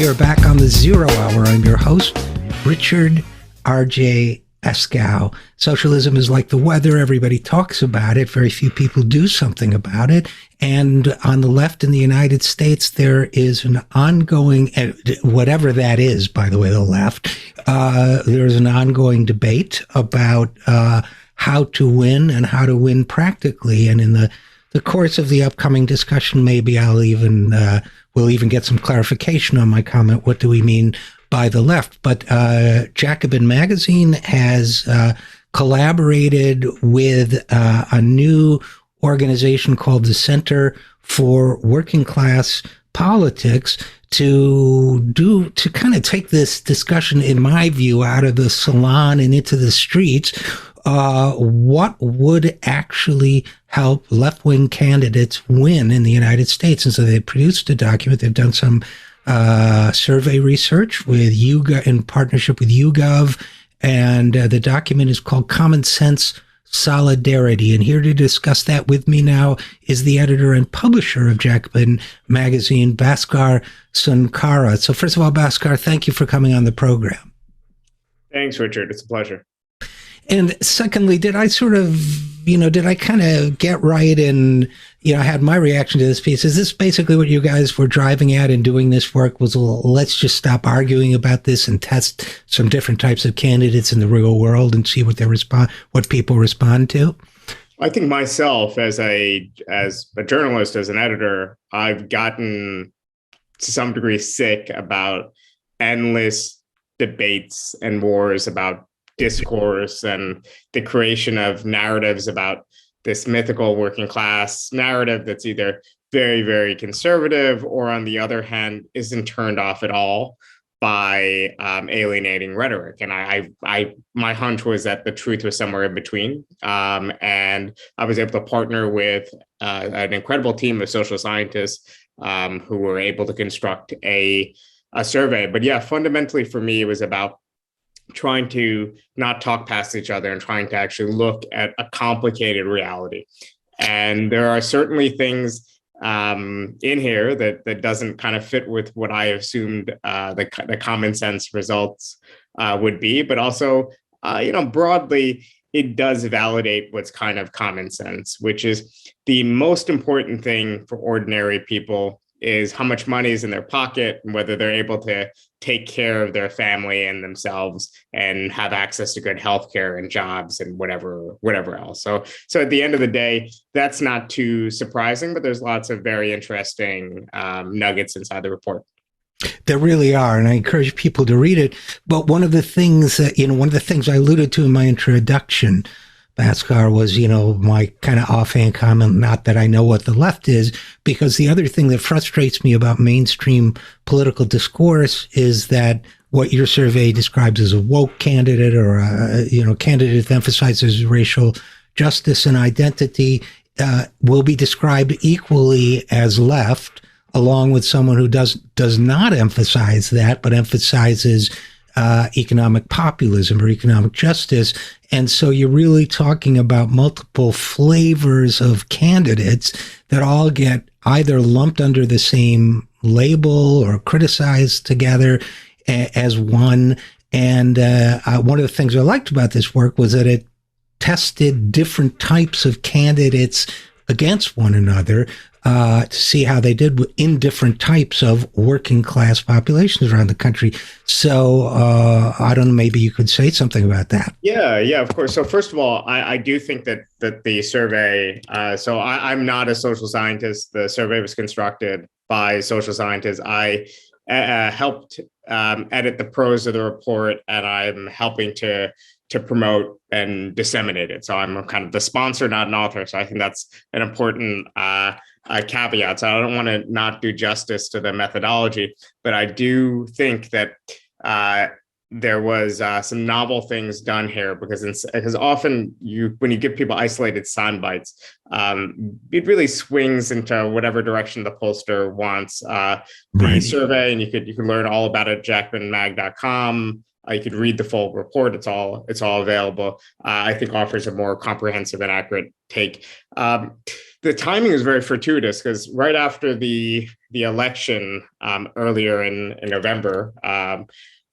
We are back on the Zero Hour. I'm your host, Richard RJ Eskow. Socialism is like the weather. Everybody talks about it. Very few people do something about it. And on the left in the United States, there is an ongoing, whatever that is, by the way, the left, there's an ongoing debate about how to win and how to win practically. And in the course of the upcoming discussion, maybe we'll even get some clarification on my comment. What do we mean by the left? But Jacobin Magazine has collaborated with a new organization called the Center for Working Class Politics to kind of take this discussion, in my view, out of the salon and into the streets. What would actually help left-wing candidates win in the United States? And so they produced a document. They've done some survey research with YouGov, in partnership with YouGov, and the document is called Common Sense Solidarity. And here to discuss that with me now is the editor and publisher of Jacobin Magazine, Bhaskar Sunkara. So first of all, Bhaskar, thank you for coming on the program. Thanks, Richard. It's a pleasure. And secondly, did I kind of get right in, I had my reaction to this piece. Is this basically what you guys were driving at in doing this work was, let's just stop arguing about this and test some different types of candidates in the real world and see what people respond to? I think myself as a journalist, as an editor, I've gotten to some degree sick about endless debates and wars about discourse and the creation of narratives about this mythical working class narrative that's either very, very conservative or, on the other hand, isn't turned off at all by alienating rhetoric. And my hunch was that the truth was somewhere in between. And I was able to partner with an incredible team of social scientists who were able to construct a survey. But yeah, fundamentally for me, it was about trying to not talk past each other and trying to actually look at a complicated reality. And there are certainly things in here that doesn't kind of fit with what I assumed the common sense results would be, but also, broadly, it does validate what's kind of common sense, which is the most important thing for ordinary people is how much money is in their pocket and whether they're able to take care of their family and themselves and have access to good healthcare and jobs and whatever else. So at the end of the day, that's not too surprising, but there's lots of very interesting nuggets inside the report. There really are, and I encourage people to read it. But one of the things I alluded to in my introduction, Bhaskar, was, my kind of offhand comment, not that I know what the left is, because the other thing that frustrates me about mainstream political discourse is that what your survey describes as a woke candidate or a candidate that emphasizes racial justice and identity will be described equally as left, along with someone who does not emphasize that, but emphasizes economic populism or economic justice. And so you're really talking about multiple flavors of candidates that all get either lumped under the same label or criticized together as one. And one of the things I liked about this work was that it tested different types of candidates against one another to see how they did in different types of working class populations around the country. So I don't know, maybe you could say something about that. Yeah, of course. So first of all, I do think that the survey, I'm not a social scientist. The survey was constructed by social scientists. I helped edit the prose of the report, and I'm helping to promote and disseminate it. So I'm kind of the sponsor, not an author. So I think that's an important caveat. So I don't want to not do justice to the methodology, but I do think that there was some novel things done here because often when you give people isolated sound bites, it really swings into whatever direction the pollster wants. The survey, and you could learn all about it at jacobinmag.com. You could read the full report. It's all available. I think offers a more comprehensive and accurate take. the timing is very fortuitous because right after the election earlier in November,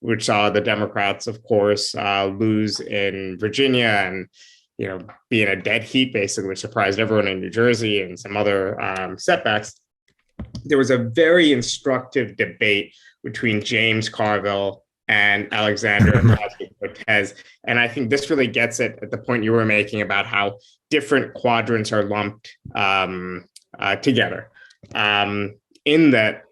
which saw the Democrats, of course, lose in Virginia and be in a dead heat, basically, which surprised everyone in New Jersey and some other setbacks. There was a very instructive debate between James Carville and Alexander Ocasio-Cortez. And I think this really gets it at the point you were making about how different quadrants are lumped together. In that,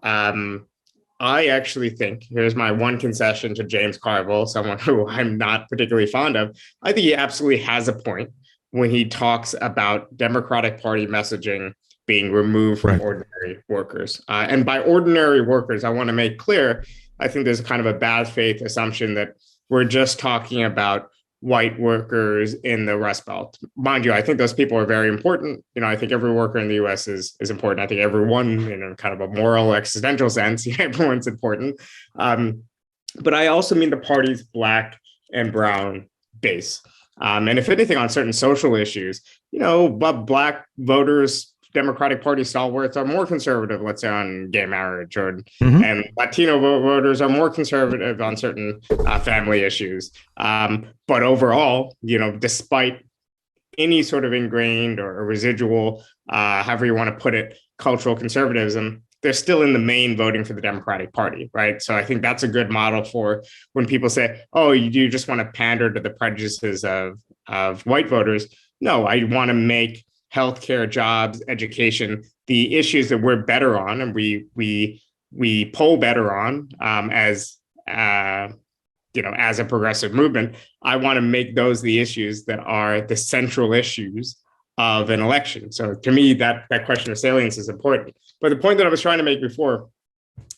I actually think, here's my one concession to James Carville, someone who I'm not particularly fond of, I think he absolutely has a point when he talks about Democratic Party messaging being removed from ordinary workers. And by ordinary workers, I want to make clear, I think there's kind of a bad faith assumption that we're just talking about white workers in the Rust Belt. Mind you, I think those people are very important. I think every worker in the US is important. I think everyone, in kind of a moral, existential sense, everyone's important. But I also mean the party's Black and brown base. And if anything, on certain social issues, but Black voters, Democratic Party stalwarts are more conservative, let's say on gay marriage, and Latino voters are more conservative on certain family issues. But overall, despite any sort of ingrained or residual, however you want to put it, cultural conservatism, they're still in the main voting for the Democratic Party, right? So I think that's a good model for when people say, oh, you just want to pander to the prejudices of white voters. No, I want to make healthcare, jobs, education, the issues that we're better on and we poll better on as a progressive movement. I want to make those the issues that are the central issues of an election. So to me, that question of salience is important. But the point that I was trying to make before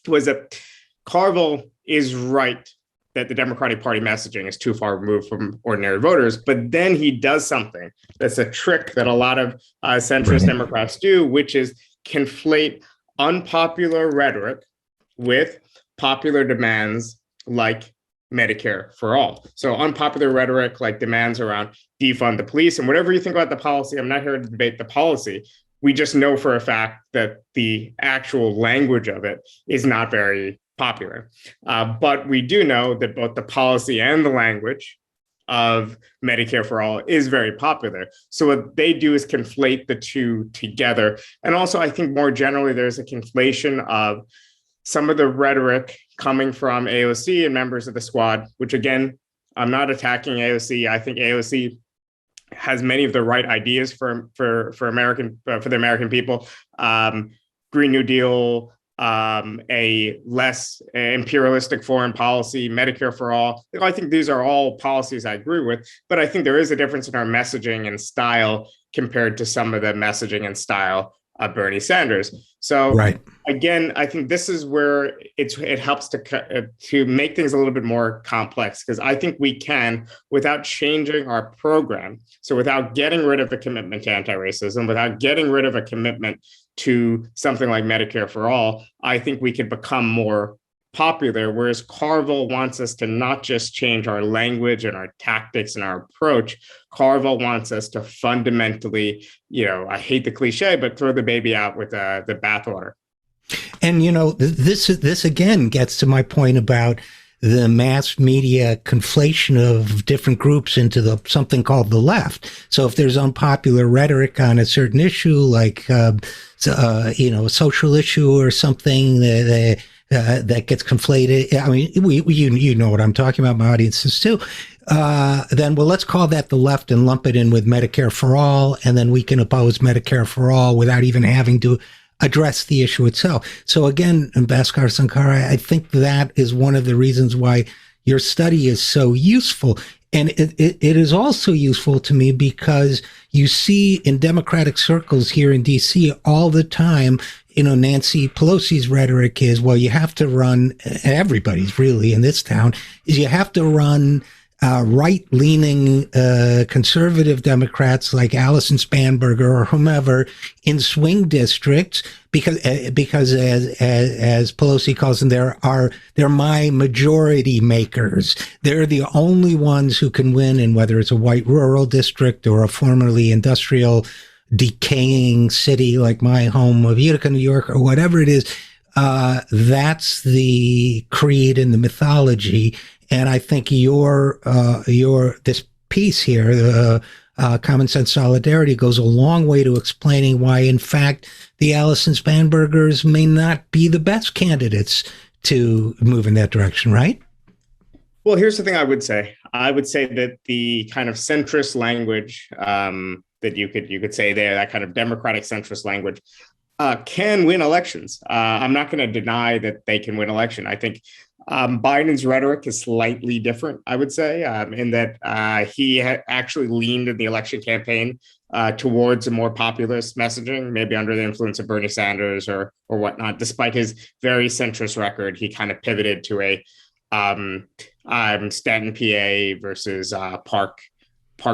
was that Carville is right that the Democratic Party messaging is too far removed from ordinary voters, but then he does something that's a trick that a lot of centrist Democrats do, which is conflate unpopular rhetoric with popular demands like Medicare for all. So unpopular rhetoric like demands around defund the police and whatever you think about the policy, I'm not here to debate the policy. We just know for a fact that the actual language of it is not very popular. But we do know that both the policy and the language of Medicare for all is very popular. So what they do is conflate the two together. And also, I think more generally, there's a conflation of some of the rhetoric coming from AOC and members of the squad, which again, I'm not attacking AOC. I think AOC has many of the right ideas for the American people. Green New Deal, a less imperialistic foreign policy, Medicare for all. I think these are all policies I agree with, but I think there is a difference in our messaging and style compared to some of the messaging and style of Bernie Sanders. So again, I think this is where it helps to make things a little bit more complex, because I think we can, without changing our program, so without getting rid of the commitment to anti-racism, without getting rid of a commitment to something like Medicare for all, I think we could become more popular, whereas Carville wants us to not just change our language and our tactics and our approach. Carville wants us to fundamentally, I hate the cliche, but throw the baby out with the bathwater. And, this again gets to my point about the mass media conflation of different groups into something called the left. So if there's unpopular rhetoric on a certain issue, like, a social issue or something that gets conflated. I mean, you know what I'm talking about, my audiences too. Then, let's call that the left and lump it in with Medicare for all. And then we can oppose Medicare for all without even having to address the issue itself. So again, Bhaskar, Sunkara, I think that is one of the reasons why your study is so useful. And it is also useful to me because you see in Democratic circles here in DC all the time, Nancy Pelosi's rhetoric is, well, you have to run, everybody's really in this town, is you have to run right-leaning conservative Democrats like Allison Spanberger or whomever in swing districts because as Pelosi calls them, they're my majority makers. They're the only ones who can win in whether it's a white rural district or a formerly industrial decaying city like my home of Utica, New York, or whatever it is. That's the creed and the mythology. And I think this piece here, Common Sense Solidarity, goes a long way to explaining why, in fact, the Allison Spanbergers may not be the best candidates to move in that direction, right? Well, here's the thing I would say. I would say that the kind of centrist language that you could say there, that kind of democratic centrist language, can win elections. I'm not going to deny that they can win election. I think Biden's rhetoric is slightly different, I would say, in that he actually leaned in the election campaign towards a more populist messaging, maybe under the influence of Bernie Sanders or whatnot. Despite his very centrist record, he kind of pivoted to a Stanton, PA versus Park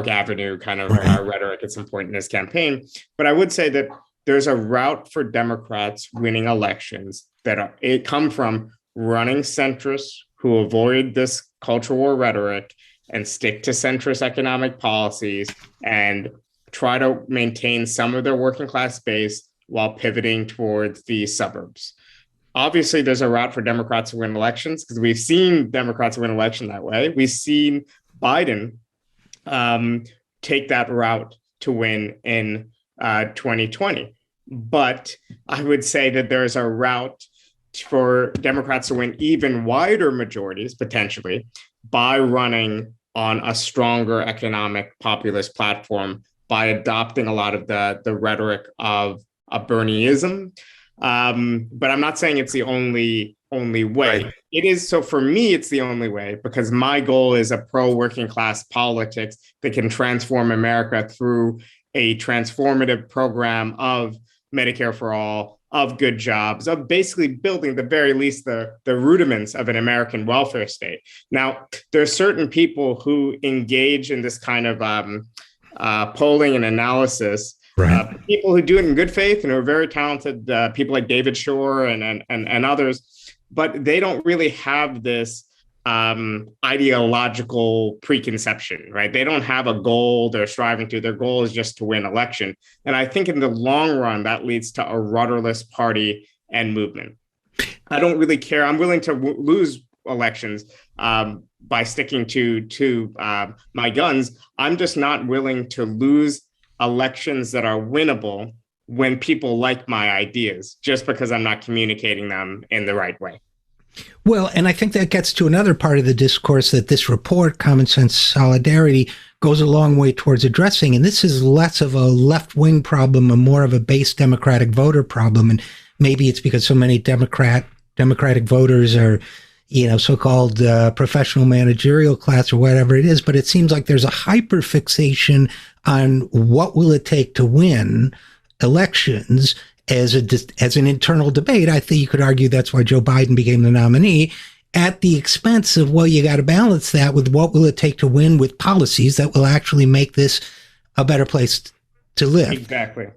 Avenue kind of rhetoric at some point in his campaign. But I would say that there's a route for Democrats winning elections it come from running centrists who avoid this culture war rhetoric and stick to centrist economic policies and try to maintain some of their working class base while pivoting towards the suburbs. Obviously, there's a route for Democrats to win elections because we've seen Democrats win election that way. We've seen Biden take that route to win in 2020. But I would say that there's a route for Democrats to win even wider majorities, potentially, by running on a stronger economic populist platform, by adopting a lot of the rhetoric of Bernieism. But I'm not saying it's the only way. Right. It is. So for me, it's the only way because my goal is a pro-working class politics that can transform America through a transformative program of Medicare for all, of good jobs, of basically building, the very least, the rudiments of an American welfare state. Now, there are certain people who engage in this kind of polling and analysis. Right. People who do it in good faith and are very talented, people like David Shore and others, but they don't really have this ideological preconception, right? They don't have a goal they're striving to. Their goal is just to win election. And I think in the long run, that leads to a rudderless party and movement. I don't really care. I'm willing to lose elections by sticking to my guns. I'm just not willing to lose elections that are winnable when people like my ideas, just because I'm not communicating them in the right way. Well, and I think that gets to another part of the discourse that this report, Common Sense Solidarity, goes a long way towards addressing. And this is less of a left-wing problem and more of a base Democratic voter problem. And maybe it's because so many Democratic voters are, so-called professional managerial class or whatever it is. But it seems like there's a hyperfixation on what will it take to win elections as an internal debate. I think you could argue that's why Joe Biden became the nominee, at the expense of, well, you got to balance that with what will it take to win with policies that will actually make this a better place to live. Exactly.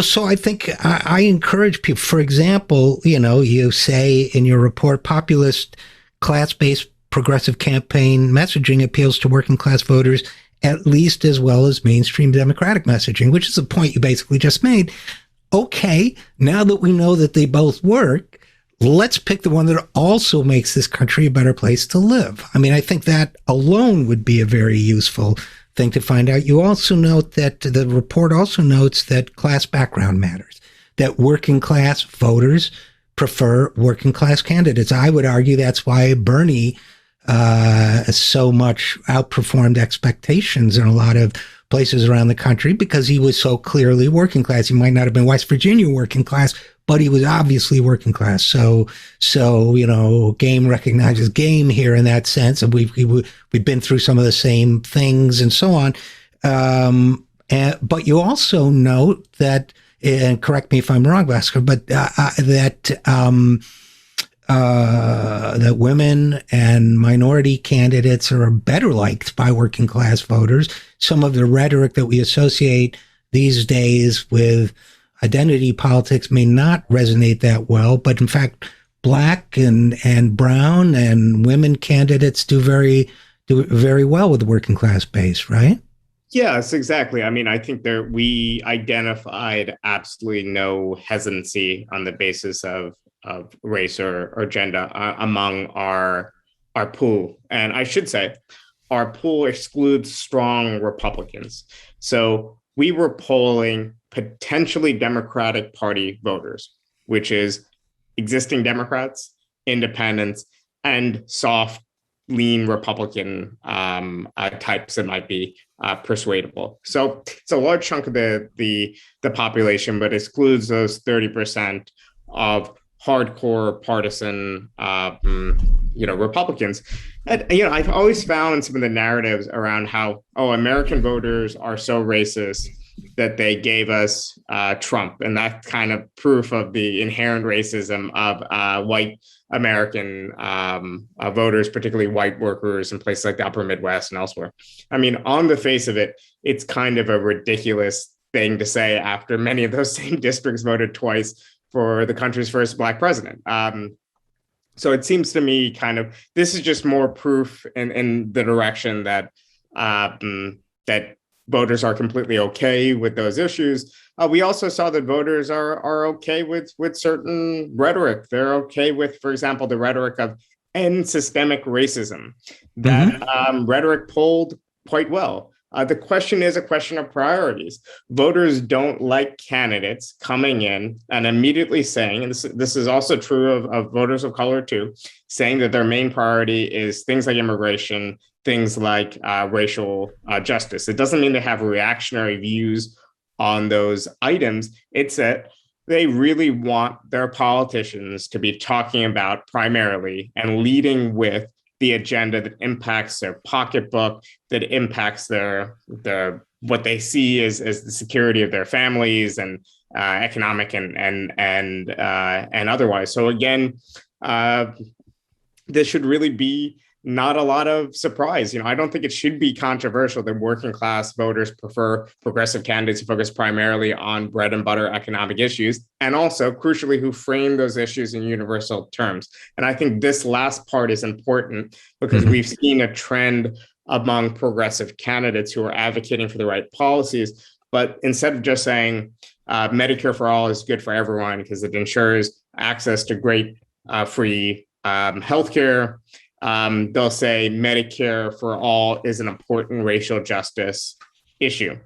So I think I encourage people, for example, you say in your report, populist, class-based progressive campaign messaging appeals to working class voters at least as well as mainstream Democratic messaging, which is a point you basically just made. Okay, now that we know that they both work, let's pick the one that also makes this country a better place to live. I mean, I think that alone would be a very useful thing to find out. You also note that the report also notes that class background matters, that working class voters prefer working class candidates. I would argue that's why Bernie so much outperformed expectations in a lot of places around the country, because he was so clearly working class. He might not have been West Virginia working class, but he was obviously working class. So game recognizes game here in that sense, and we've been through some of the same things and so on. But you also note that, and correct me if I'm wrong, Bhaskar, but that women and minority candidates are better liked by working class voters. Some of the rhetoric that we associate these days with identity politics may not resonate that well, but in fact, Black and brown and women candidates do very well with the working class base, right? Yes, exactly. I mean, I think we identified absolutely no hesitancy on the basis of race or gender among our pool. And I should say, our pool excludes strong Republicans. So we were polling potentially Democratic Party voters, which is existing Democrats, independents, and soft, lean Republican types that might be persuadable. So it's a large chunk of the population, but excludes those 30% of hardcore partisan, Republicans. And, I've always found some of the narratives around how, American voters are so racist that they gave us Trump, and that's kind of proof of the inherent racism of white American voters, particularly white workers in places like the Upper Midwest and elsewhere. I mean, on the face of it, it's kind of a ridiculous thing to say after many of those same districts voted twice for the country's first Black president. So it seems to me this is just more proof in the direction that that voters are completely okay with those issues. We also saw that voters are okay with certain rhetoric. They're okay with, for example, the rhetoric of end systemic racism. That rhetoric polled quite well. The question is a question of priorities. Voters don't like candidates coming in and immediately saying, and this is also true of voters of color too, saying that their main priority is things like immigration, things like racial justice. It doesn't mean they have reactionary views on those items. It's that they really want their politicians to be talking about primarily and leading with the agenda that impacts their pocketbook, that impacts their what they see as the security of their families and economic and otherwise. So again, this should really be not a lot of surprise. I don't think it should be controversial that working class voters prefer progressive candidates who focus primarily on bread and butter economic issues, and also, crucially, who frame those issues in universal terms. And I think this last part is important because we've seen a trend among progressive candidates who are advocating for the right policies, but instead of just saying Medicare for all is good for everyone because it ensures access to great free healthcare, they'll say Medicare for all is an important racial justice issue.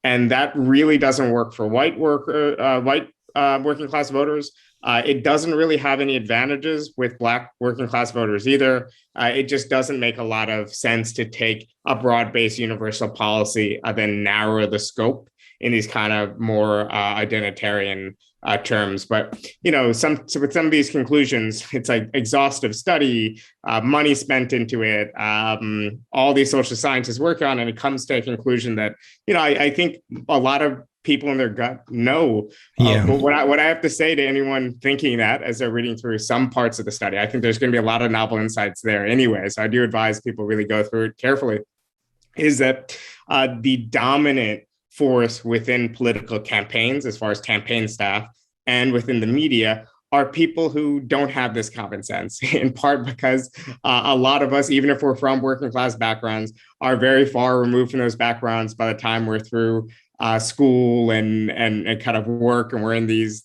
And that really doesn't work for white working class voters. It doesn't really have any advantages with Black working class voters either. It just doesn't make a lot of sense to take a broad-based universal policy and then narrow the scope in these kind of more identitarian terms. But, with some of these conclusions, it's like exhaustive study, money spent into it, all these social scientists work on, and it comes to a conclusion that, I think a lot of people in their gut know. But what I have to say to anyone thinking that as they're reading through some parts of the study, I think there's going to be a lot of novel insights there anyway. So I do advise people really go through it carefully, is that the dominant force within political campaigns, as far as campaign staff, and within the media, are people who don't have this common sense, in part because a lot of us, even if we're from working class backgrounds, are very far removed from those backgrounds by the time we're through school and kind of work, and we're in these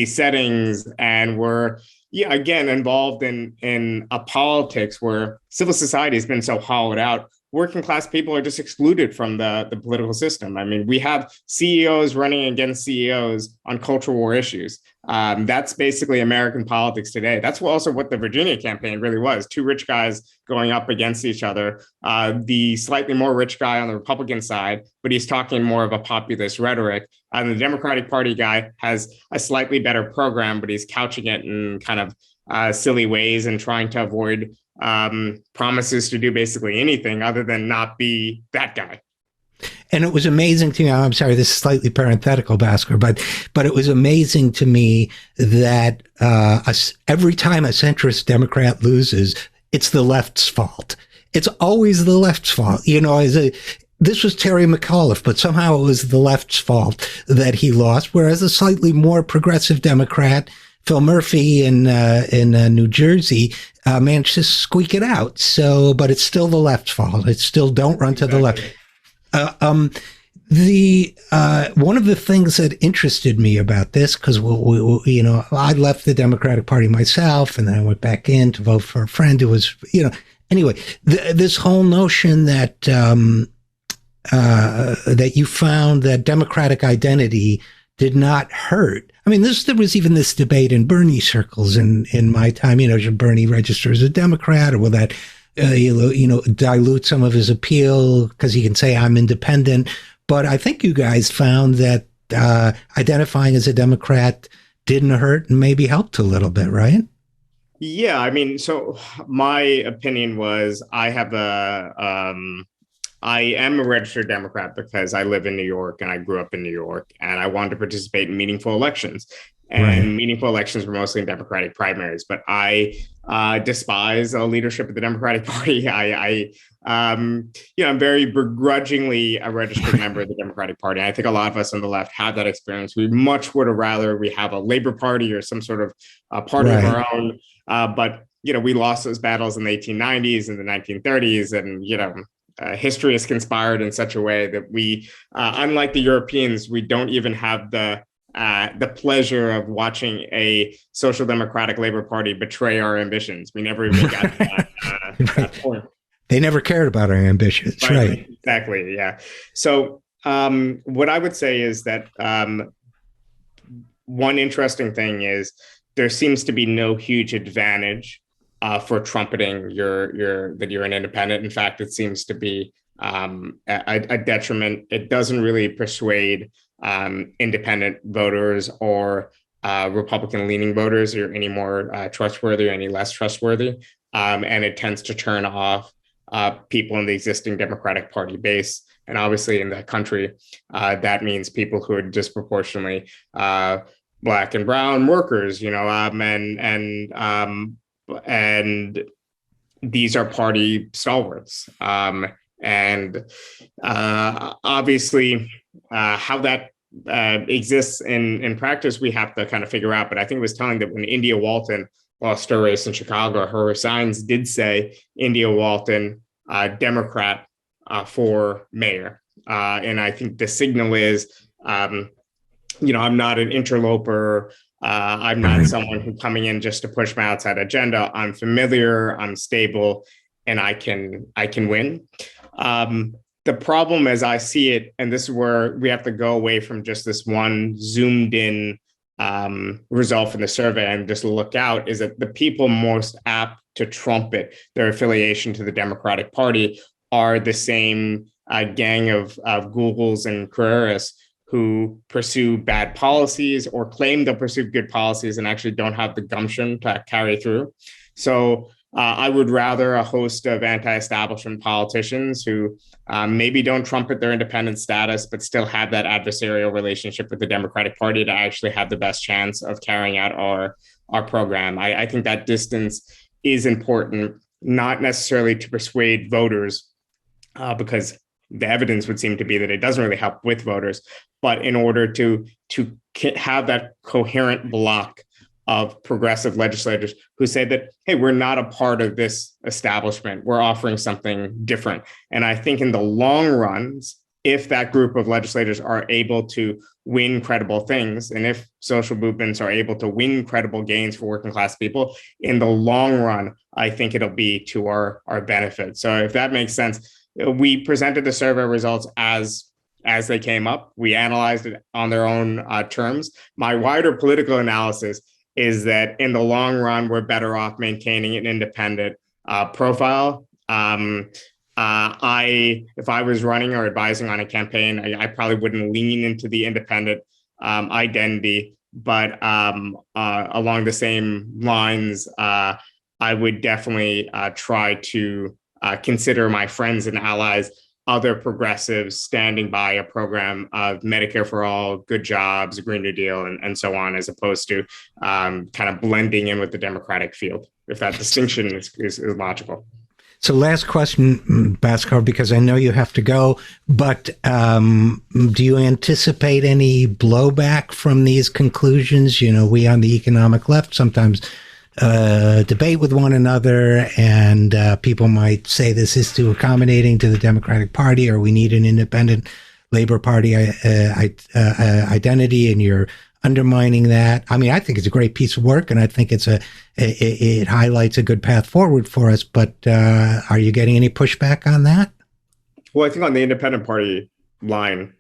settings, and we're again involved in a politics where civil society has been so hollowed out. Working class people are just excluded from the political system. I mean, we have CEOs running against CEOs on cultural war issues. That's basically American politics today. That's also what the Virginia campaign really was. Two rich guys going up against each other. The slightly more rich guy on the Republican side, but he's talking more of a populist rhetoric. And the Democratic Party guy has a slightly better program, but he's couching it in kind of silly ways and trying to avoid promises to do basically anything other than not be that guy. And it was amazing to me. I'm sorry, this is slightly parenthetical, Bhaskar, but it was amazing to me that every time a centrist Democrat loses, it's the left's fault. It's always the left's fault. This was Terry McAuliffe, but somehow it was the left's fault that he lost, whereas a slightly more progressive Democrat, Phil Murphy in New Jersey, managed to squeak it out. So, but it's still the left's fault. It's still don't run to the left. The one of the things that interested me about this, because I left the Democratic Party myself, and then I went back in to vote for a friend who was, anyway, this whole notion that that you found that Democratic identity did not hurt. I mean, there was even this debate in Bernie circles in my time. Should Bernie register as a Democrat, or will that dilute some of his appeal because he can say I'm independent? But I think you guys found that identifying as a Democrat didn't hurt and maybe helped a little bit, right? Yeah, I mean, so my opinion was I am a registered Democrat because I live in New York and I grew up in New York, and I wanted to participate in meaningful elections. And meaningful elections were mostly in Democratic primaries, but I despise the leadership of the Democratic Party. I'm very begrudgingly a registered member of the Democratic Party. I think a lot of us on the left have that experience. We much would have rather we have a Labor Party or some sort of party of our own. But we lost those battles in the 1890s and the 1930s, and history has conspired in such a way that we, unlike the Europeans, we don't even have the pleasure of watching a social democratic Labor Party betray our ambitions. We never even got to that point. They never cared about our ambitions, right? Exactly, yeah. So what I would say is that one interesting thing is there seems to be no huge advantage for trumpeting that you're an independent. In fact, it seems to be a detriment. It doesn't really persuade independent voters or Republican-leaning voters are any more trustworthy or any less trustworthy, and it tends to turn off people in the existing Democratic Party base. And obviously, in the country, that means people who are disproportionately Black and brown workers, and these are party stalwarts. And obviously, how that exists in practice, we have to kind of figure out. But I think it was telling that when India Walton lost her race in Chicago, her signs did say India Walton, Democrat for mayor. And I think the signal is, I'm not an interloper. I'm not someone who's coming in just to push my outside agenda. I'm familiar, I'm stable, and I can win. The problem as I see it, and this is where we have to go away from just this one zoomed in result from the survey and just look out, is that the people most apt to trumpet their affiliation to the Democratic Party are the same gang of Googles and Carreras who pursue bad policies or claim they'll pursue good policies and actually don't have the gumption to carry through. So I would rather a host of anti-establishment politicians who maybe don't trumpet their independent status, but still have that adversarial relationship with the Democratic Party to actually have the best chance of carrying out our program. I think that distance is important, not necessarily to persuade voters, because the evidence would seem to be that it doesn't really help with voters, but in order to have that coherent block of progressive legislators who say that, hey, we're not a part of this establishment, we're offering something different. And I think in the long runs, if that group of legislators are able to win credible things, and if social movements are able to win credible gains for working class people, in the long run, I think it'll be to our benefit. So if that makes sense, we presented the survey results as they came up. We analyzed it on their own terms. My wider political analysis is that in the long run, we're better off maintaining an independent profile. If I was running or advising on a campaign, I probably wouldn't lean into the independent identity, but along the same lines, I would definitely try to consider my friends and allies, other progressives, standing by a program of Medicare for all, good jobs, a Green New Deal, and so on, as opposed to kind of blending in with the Democratic field, if that distinction is logical. So last question, Bhaskar, because I know you have to go, but do you anticipate any blowback from these conclusions? We on the economic left sometimes debate with one another, and people might say this is too accommodating to the Democratic Party, or we need an independent Labor Party identity, and you're undermining that. I mean, I think it's a great piece of work, and I think it highlights a good path forward for us. But are you getting any pushback on that? Well, I think on the independent party line,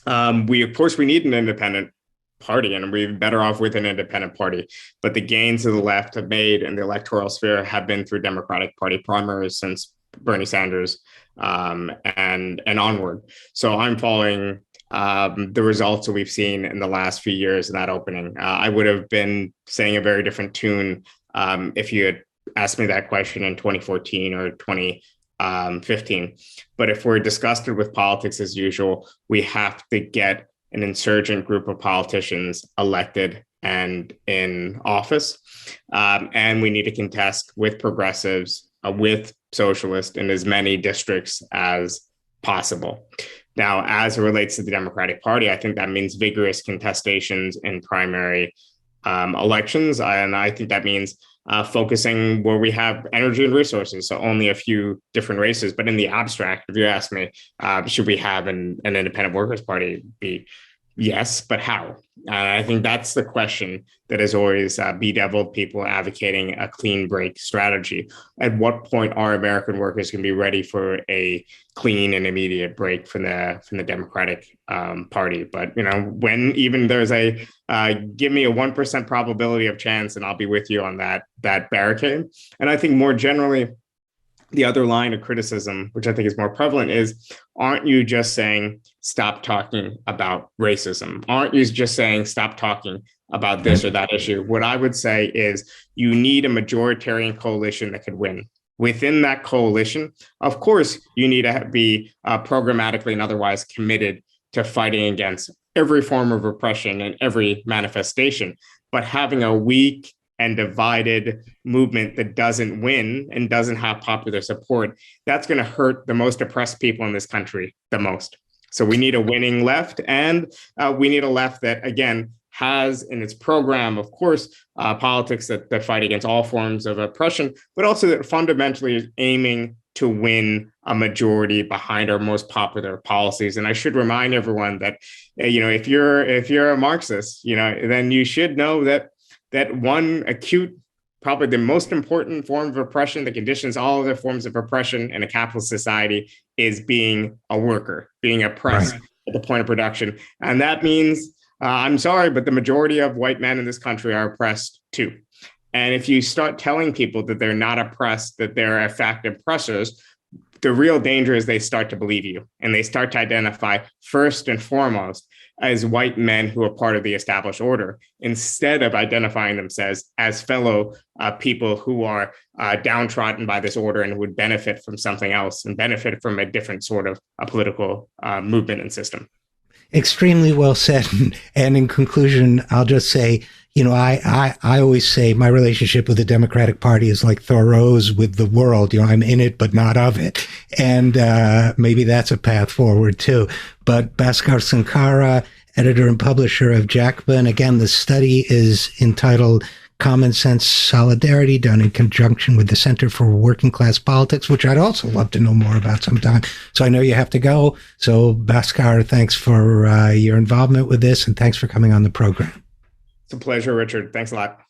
we need an independent party, and we're better off with an independent party. But the gains of the left have made in the electoral sphere have been through Democratic Party primaries since Bernie Sanders and onward. So I'm following the results that we've seen in the last few years in that opening. I would have been saying a very different tune if you had asked me that question in 2014 or 2015. But if we're disgusted with politics as usual, we have to get an insurgent group of politicians elected and in office. And we need to contest with progressives, with socialists in as many districts as possible. Now, as it relates to the Democratic Party, I think that means vigorous contestations in primary elections. And I think that means focusing where we have energy and resources. So only a few different races. But in the abstract, if you ask me, should we have an independent workers' party? Yes, but how? I think that's the question that has always bedeviled people advocating a clean break strategy. At what point are American workers going to be ready for a clean and immediate break from the Democratic Party? But when even there's a give me a 1% probability of chance, and I'll be with you on that barricade. And I think more generally, the other line of criticism, which I think is more prevalent, is aren't you just saying stop talking about racism? Aren't you just saying stop talking about this or that issue? What I would say is you need a majoritarian coalition that could win. Within that coalition, of course, you need to be programmatically and otherwise committed to fighting against every form of repression and every manifestation. But having a weak and divided movement that doesn't win and doesn't have popular support, that's going to hurt the most oppressed people in this country the most. So we need a winning left, and we need a left that, again, has in its program, of course, politics that fight against all forms of oppression, but also that fundamentally is aiming to win a majority behind our most popular policies. And I should remind everyone that, if you're a Marxist, then you should know that one acute, probably the most important form of oppression that conditions all other forms of oppression in a capitalist society is being a worker, being oppressed at the point of production. And that means, I'm sorry, but the majority of white men in this country are oppressed too. And if you start telling people that they're not oppressed, that they're in fact oppressors, the real danger is they start to believe you, and they start to identify first and foremost as white men who are part of the established order, instead of identifying themselves as fellow people who are downtrodden by this order and would benefit from something else and benefit from a different sort of a political movement and system. Extremely well said. And in conclusion, I'll just say, I always say my relationship with the Democratic Party is like Thoreau's with the world. I'm in it, but not of it. And maybe that's a path forward too. But Bhaskar Sunkara, editor and publisher of Jacobin. Again, the study is entitled Common Sense Solidarity, done in conjunction with the Center for Working Class Politics, which I'd also love to know more about sometime. So I know you have to go. So Bhaskar, thanks for your involvement with this, and thanks for coming on the program. It's a pleasure, Richard. Thanks a lot.